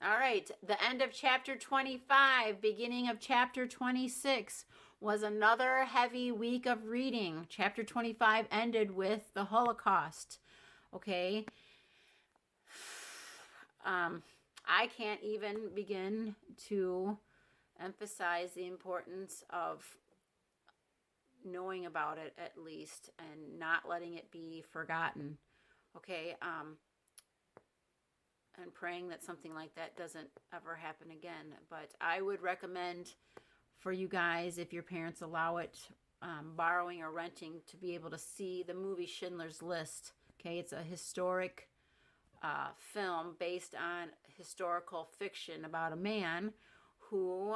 All right, the end of chapter 25, beginning of chapter 26 was another heavy week of reading. Chapter 25 ended with the Holocaust. Okay. I can't even begin to emphasize the importance of knowing about it at least and not letting it be forgotten. Okay. And praying that something like that doesn't ever happen again. But I would recommend for you guys, if your parents allow it, borrowing or renting, to be able to see the movie Schindler's List. Okay, it's a historic film based on historical fiction about a man who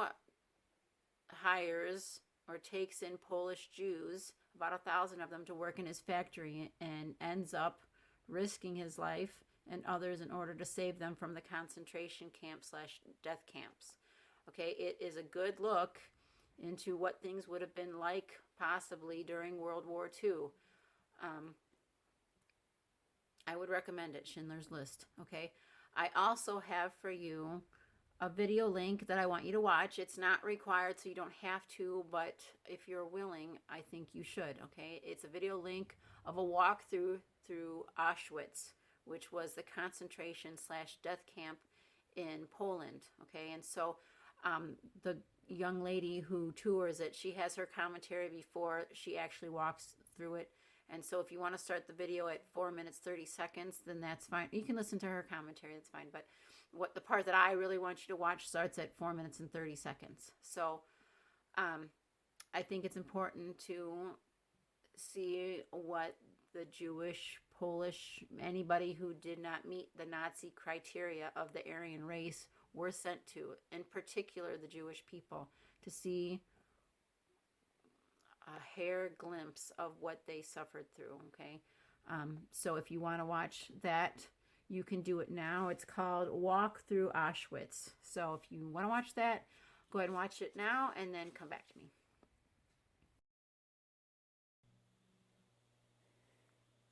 hires or takes in Polish Jews, about 1,000 of them, to work in his factory, and ends up risking his life and others in order to save them from the concentration camp / death camps. Okay, it is a good look into what things would have been like possibly during World War II. I would recommend it, Schindler's List. Okay, I also have for you a video link that I want you to watch. It's not required, so you don't have to, but if you're willing, I think you should. Okay, it's a video link of a walkthrough through Auschwitz, which was the concentration / death camp in Poland. Okay, and so the young lady who tours it, she has her commentary before she actually walks through it. And so if you want to start the video at 4 minutes 30 seconds, then that's fine. You can listen to her commentary, that's fine. But what the part that I really want you to watch starts at 4 minutes and 30 seconds. So I think it's important to see what the Jewish, Polish, anybody who did not meet the Nazi criteria of the Aryan race were sent to, in particular the Jewish people, to see a hair glimpse of what they suffered through. Okay, so if you want to watch that, you can do it now. It's called Walk Through Auschwitz. So if you want to watch that, go ahead and watch it now and then come back to me.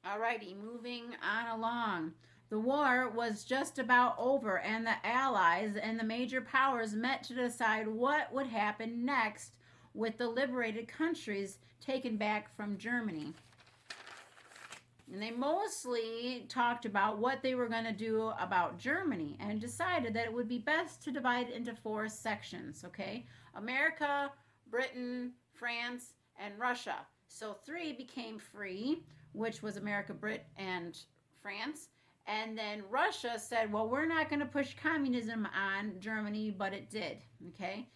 Alrighty, moving on along. The war was just about over, and the Allies and the major powers met to decide what would happen next with the liberated countries taken back from Germany. And they mostly talked about what they were going to do about Germany and decided that it would be best to divide it into 4 sections, okay? America, Britain, France, and Russia. So 3 became free, which was America, Britain, and France. And then Russia said, well, we're not going to push communism on Germany, but it did, okay?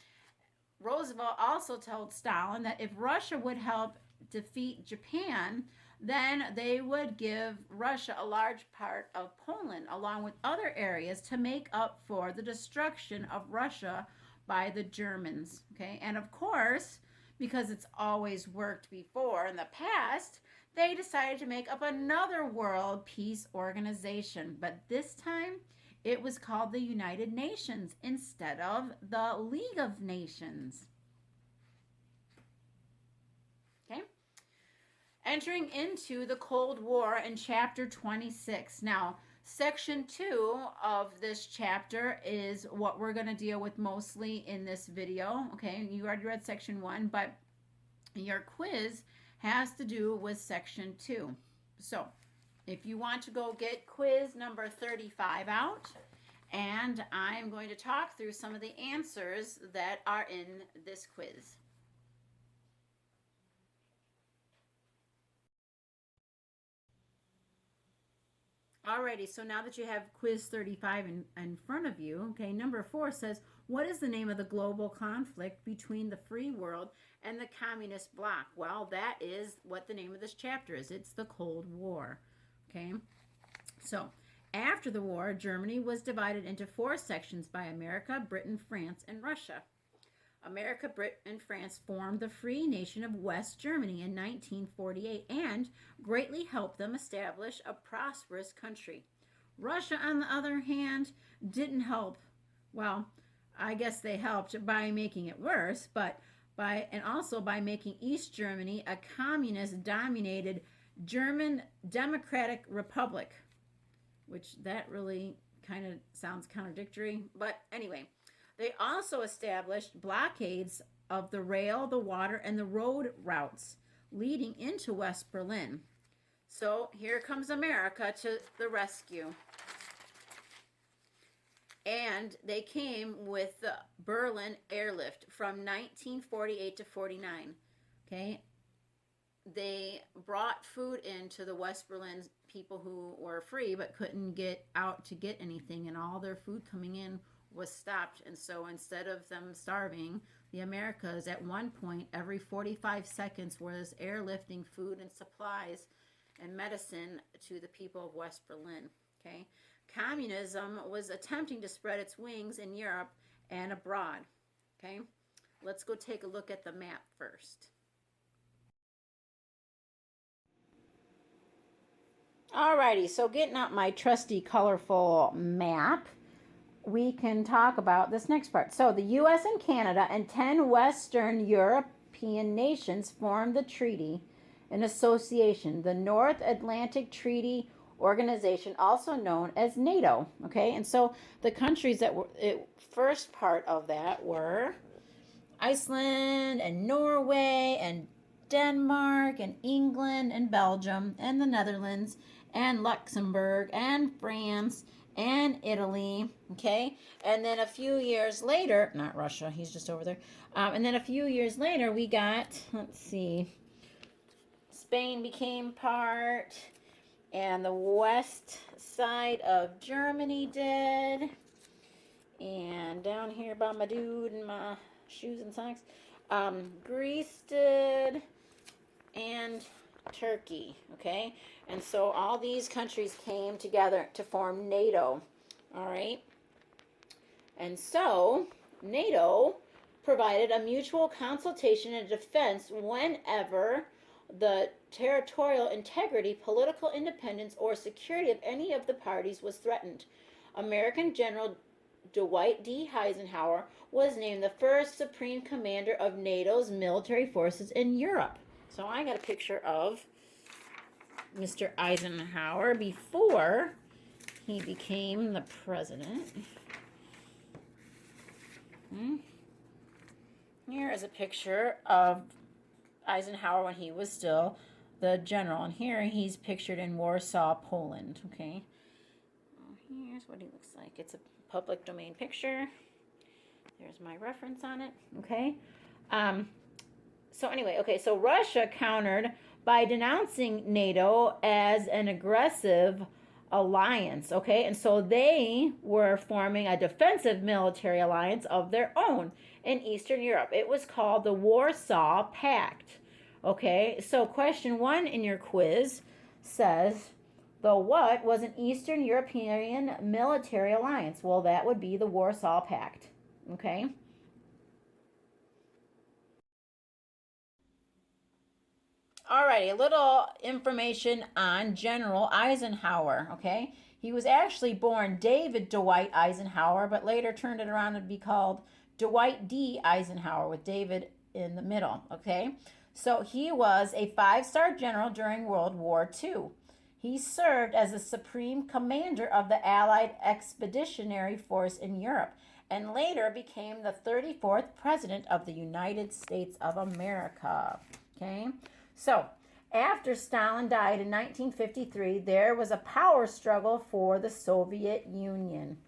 Roosevelt also told Stalin that if Russia would help defeat Japan, then they would give Russia a large part of Poland, along with other areas, to make up for the destruction of Russia by the Germans, okay? And of course, because it's always worked before in the past, they decided to make up another world peace organization. But this time, it was called the United Nations instead of the League of Nations. Okay? Entering into the Cold War in chapter 26. Now, section 2 of this chapter is what we're going to deal with mostly in this video. Okay, you already read section 1, but your quiz has to do with section 2. So, if you want to go get quiz number 35 out, and I'm going to talk through some of the answers that are in this quiz. Alrighty, so now that you have quiz 35 in front of you, okay, number 4 says, what is the name of the global conflict between the free world and the communist bloc? Well, that is what the name of this chapter is. It's the Cold War, okay? So, after the war, Germany was divided into 4 sections by America, Britain, France, and Russia. America, Britain, and France formed the Free Nation of West Germany in 1948 and greatly helped them establish a prosperous country. Russia, on the other hand, didn't help. Well, I guess they helped by making it worse, but also by making East Germany a communist-dominated German Democratic Republic, which that really kind of sounds contradictory. But anyway, they also established blockades of the rail, the water, and the road routes leading into West Berlin. So here comes America to the rescue. And they came with the Berlin airlift from 1948 to 49. Okay. They brought food into the West Berlin people who were free but couldn't get out to get anything, and all their food coming in was stopped. And so instead of them starving, the Americas at one point every 45 seconds was airlifting food and supplies and medicine to the people of West Berlin. Okay. Communism was attempting to spread its wings in Europe and abroad. Okay, let's go take a look at the map first. Alrighty, so getting out my trusty colorful map, we can talk about this next part. So the U.S. and Canada and 10 Western European nations formed the treaty, an association, the North Atlantic Treaty Organization, also known as NATO. Okay, and so the countries that were first part of that were Iceland and Norway and Denmark and England and Belgium and the Netherlands and Luxembourg and France and Italy. Okay, and then a few years later, not Russia, he's just over there. And then a few years later, we got, let's see, Spain became part, and the west side of Germany did. And down here by my dude and my shoes and socks, Greece did, and Turkey. Okay, and so all these countries came together to form NATO. All right, and so NATO provided a mutual consultation and defense whenever the territorial integrity, political independence, or security of any of the parties was threatened. American General Dwight D. Eisenhower was named the first supreme commander of NATO's military forces in Europe. So I got a picture of Mr. Eisenhower before he became the president. Here is a picture of Eisenhower when he was still the general, and here he's pictured in Warsaw, Poland. Okay, here's what he looks like. It's a public domain picture. There's my reference on it. Okay, so anyway, okay, so Russia countered by denouncing NATO as an aggressive alliance. Okay, and so they were forming a defensive military alliance of their own in Eastern Europe. It was called the Warsaw Pact. Okay, so question 1 in your quiz says, the what was an Eastern European military alliance? Well, that would be the Warsaw Pact. Okay. Alrighty, a little information on General Eisenhower. Okay, he was actually born David Dwight Eisenhower, but later turned it around to be called Dwight D. Eisenhower with David in the middle. Okay, so he was a 5-star general during World War II. He served as the supreme commander of the Allied Expeditionary Force in Europe and later became the 34th president of the United States of America. Okay, so after Stalin died in 1953, there was a power struggle for the Soviet Union.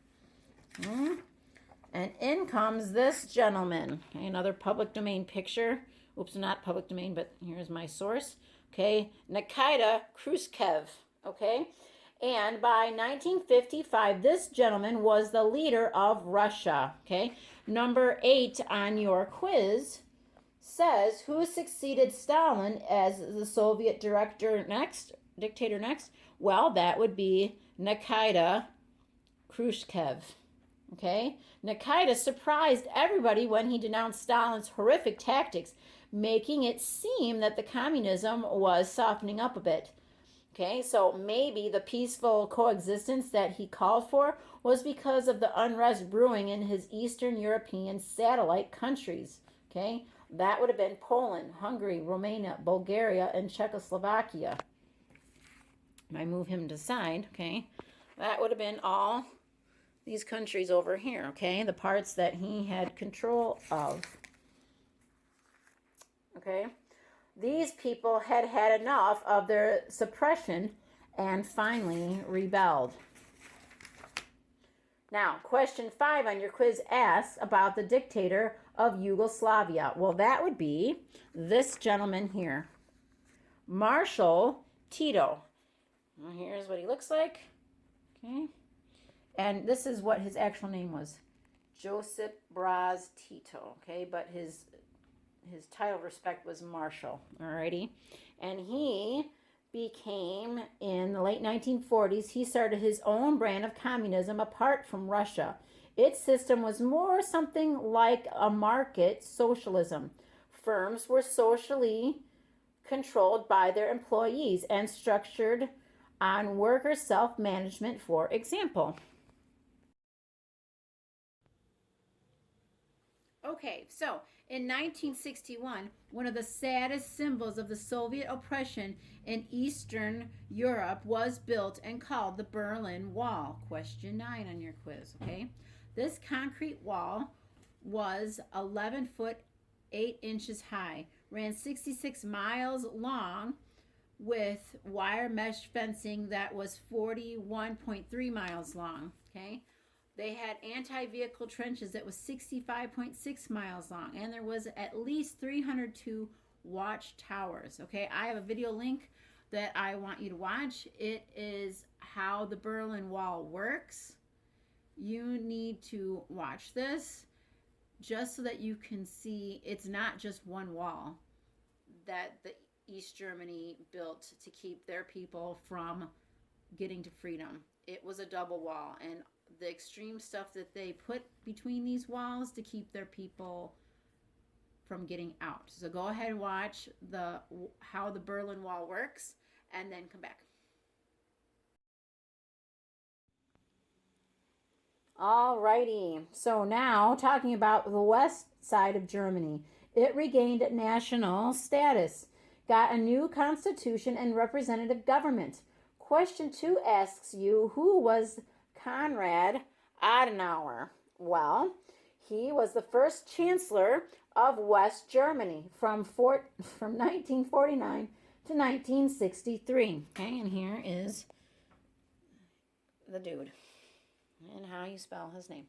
And in comes this gentleman. Okay, another public domain picture. Oops, not public domain, but here's my source. Okay, Nikita Khrushchev. Okay, and by 1955, this gentleman was the leader of Russia. Okay, number 8 on your quiz says, who succeeded Stalin as the Soviet dictator next? Well, that would be Nikita Khrushchev. Okay, Nikita surprised everybody when he denounced Stalin's horrific tactics, making it seem that the communism was softening up a bit. Okay, so maybe the peaceful coexistence that he called for was because of the unrest brewing in his Eastern European satellite countries. Okay, that would have been Poland, Hungary, Romania, Bulgaria, and Czechoslovakia. I move him to side. Okay, that would have been all these countries over here, okay? The parts that he had control of. Okay? These people had had enough of their suppression and finally rebelled. Now, question 5 on your quiz asks about the dictator of Yugoslavia. Well, that would be this gentleman here, Marshal Tito. Well, here's what he looks like. Okay. And this is what his actual name was, Josip Broz Tito. Okay, but his title of respect was Marshal. Alrighty. And he became, in the late 1940s, he started his own brand of communism apart from Russia. Its system was more something like a market socialism. Firms were socially controlled by their employees and structured on worker self-management, for example. Okay, so in 1961, one of the saddest symbols of the Soviet oppression in Eastern Europe was built and called the Berlin Wall. Question 9 on your quiz, okay? This concrete wall was 11 foot 8 inches high, ran 66 miles long with wire mesh fencing that was 41.3 miles long, okay? They had anti-vehicle trenches that was 65.6 miles long, and there was at least 302 watch towers. Okay, I have a video link that I want you to watch. It is how the Berlin Wall works. You need to watch this just so that you can see it's not just one wall that the East Germany built to keep their people from getting to freedom. It was a double wall, and the extreme stuff that they put between these walls to keep their people from getting out. So go ahead and watch how the Berlin Wall works and then come back. Alrighty, so now talking about the west side of Germany. It regained national status, got a new constitution and representative government. Question 2 asks you, who was Konrad Adenauer? Well, he was the first chancellor of West Germany from 1949 to 1963. Okay, and here is the dude and how you spell his name.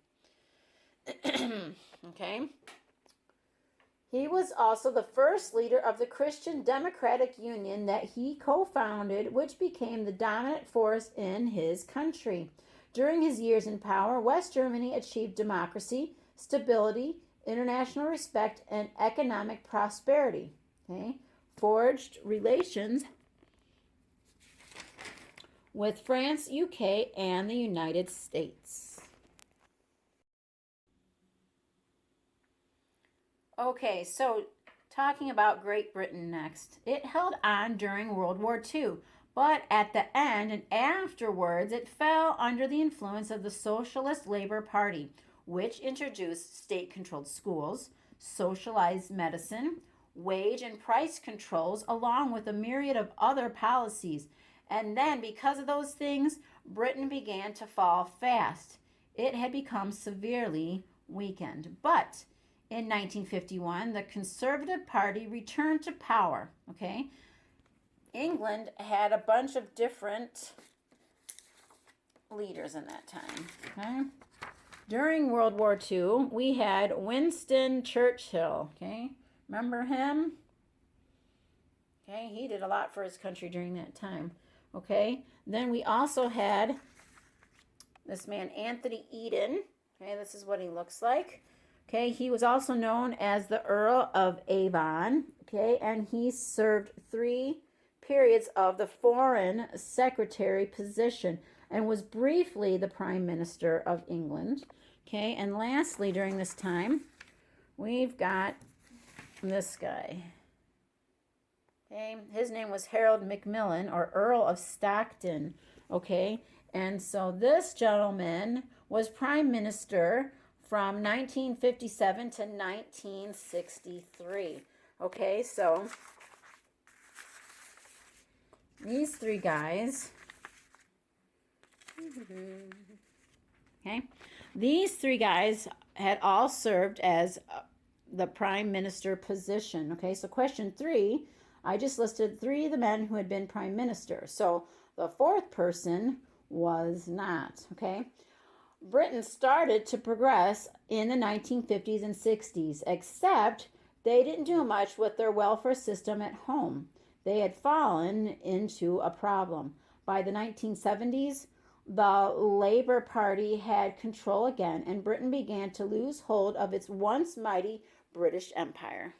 Okay. He was also the first leader of the Christian Democratic Union that he co-founded, which became the dominant force in his country. During his years in power, West Germany achieved democracy, stability, international respect, and economic prosperity. Okay? Forged relations with France, UK, and the United States. Okay, so talking about Great Britain next. It held on during World War II, but at the end and afterwards, it fell under the influence of the Socialist Labor Party, which introduced state-controlled schools, socialized medicine, wage and price controls, along with a myriad of other policies. And then, because of those things, Britain began to fall fast. It had become severely weakened. But in 1951, the Conservative Party returned to power. Okay, England had a bunch of different leaders in that time. Okay, during World War II, we had Winston Churchill. Okay, remember him? Okay, he did a lot for his country during that time. Okay, then we also had this man, Anthony Eden. Okay, this is what he looks like. Okay, he was also known as the Earl of Avon. Okay, and he served 3 periods of the Foreign Secretary position and was briefly the Prime Minister of England. Okay, and lastly, during this time, we've got this guy. Okay, his name was Harold Macmillan, or Earl of Stockton. Okay, and so this gentleman was Prime Minister from 1957 to 1963. Okay, so these 3 guys Okay, these three guys had all served as the prime minister position. Okay, so question 3, I just listed 3 of the men who had been prime minister. So the fourth person was not. Okay, Britain started to progress in the 1950s and 60s, except they didn't do much with their welfare system at home. They had fallen into a problem. By the 1970s, the Labour Party had control again, and Britain began to lose hold of its once mighty British Empire.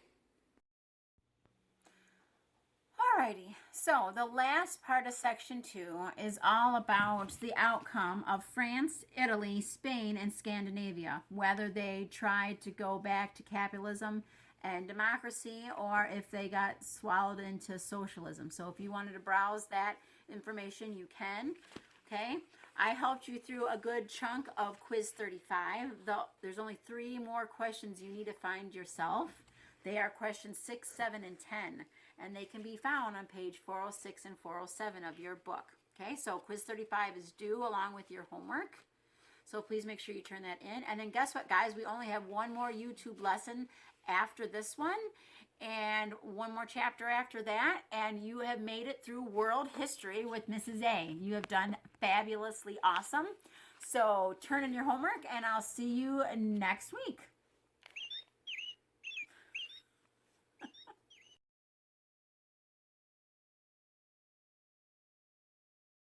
Alrighty, so the last part of section 2 is all about the outcome of France, Italy, Spain, and Scandinavia, whether they tried to go back to capitalism and democracy or if they got swallowed into socialism. So if you wanted to browse that information, you can. Okay, I helped you through a good chunk of quiz 35. There's only 3 more questions you need to find yourself. They are questions 6, 7, and 10, and they can be found on page 406 and 407 of your book. Okay, so quiz 35 is due along with your homework. So please make sure you turn that in. And then guess what, guys? We only have one more YouTube lesson after this one and one more chapter after that. And you have made it through world history with Mrs. A. You have done fabulously awesome. So turn in your homework and I'll see you next week.